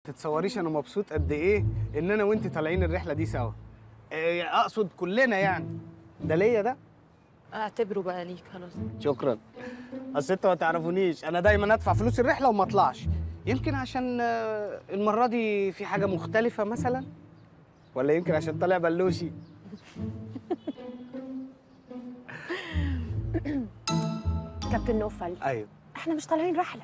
تتصوريش انا مبسوط قد ايه ان انا وانت طالعين الرحله دي سوا. اقصد كلنا يعني. ده ليا ده. اعتبره بقى ليك خلاص. شكرا. اصل انتوا ما تعرفونيش، انا دايما ادفع فلوس الرحله وما اطلعش. يمكن عشان المره دي في حاجه مختلفه مثلا، ولا يمكن عشان طالع بلوشي. كابتن نوفل، ايوه احنا مش طالعين رحله،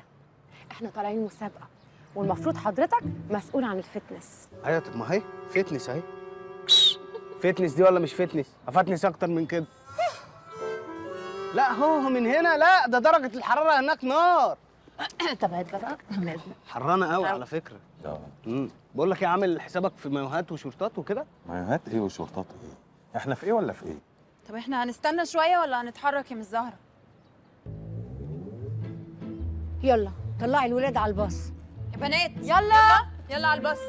احنا طالعين مسابقه، والمفروض حضرتك مسؤول عن الفتنس. ايوه. طب ما هي فتنس اهي. فتنس دي ولا مش فتنس؟ افتنس اكتر من كده. لا هو من هنا، لا ده درجه الحراره هناك نار. طب هات بقى نازله حرانه قوي على فكره. بقول لك ايه، عامل حسابك في مايوهات وشورتات وكده؟ مايوهات ايه وشورتات ايه؟ احنا في ايه ولا في ايه؟ طب احنا هنستنى شويه ولا هنتحرك يا مس زهره؟ يلا طلعي الولاد على الباص يا بنات يلا يلا على الباص.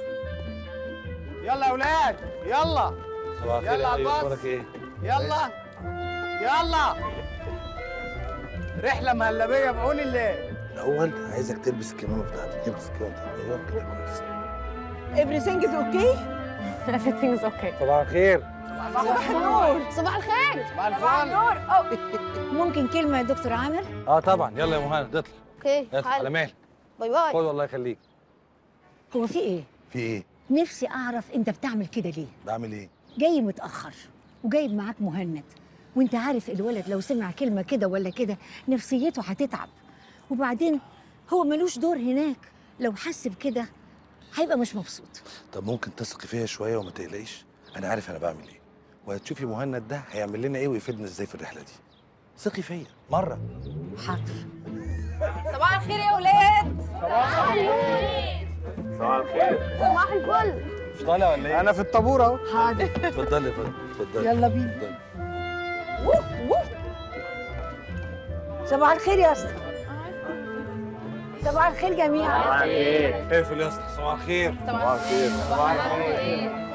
يلا يا اولاد يلا. صباح الخير. يلا على الباص. اخبارك ايه؟ يلا يلا. رحله مهلبيه بعون الله. الاول عايزك تلبس الكمامه بتاعتك. البس الكمامه بتاعتك. ايوه كده كويس. everything is okay everything is okay. صباح الخير. صباح النور. صباح الخير. صباح الفل. ممكن كلمه يا دكتور عامر؟ طبعا. يلا يا مهند اطلع. اوكي اطلع على مهلك. باي باي. خد الله يخليك. هو في ايه؟ في ايه؟ نفسي اعرف انت بتعمل كده ليه؟ بعمل ايه؟ جاي متأخر وجايب معاك مهند، وانت عارف الولد لو سمع كلمة كده ولا كده نفسيته هتتعب، وبعدين هو ملوش دور هناك، لو حس بكده هيبقى مش مبسوط. طب ممكن تثقي فيا شويه وما تقلقيش؟ انا عارف انا بعمل ايه، وهتشوفي مهند ده هيعمل لنا ايه ويفيدنا ازاي في الرحله دي. ثقي فيا مره. حاضر. صباح الخير يا ولاد. صباح الخير. صباح الفل. مش طالع ولا ايه؟ انا في الطابور اهو. حاضر. اتفضلي يا فندم اتفضلي. يلا بينا. صباح الخير يا اسطى. صباح الخير جميعا. اقفل يا اسطى. صباح الخير. صباح الخير. صباح الخير.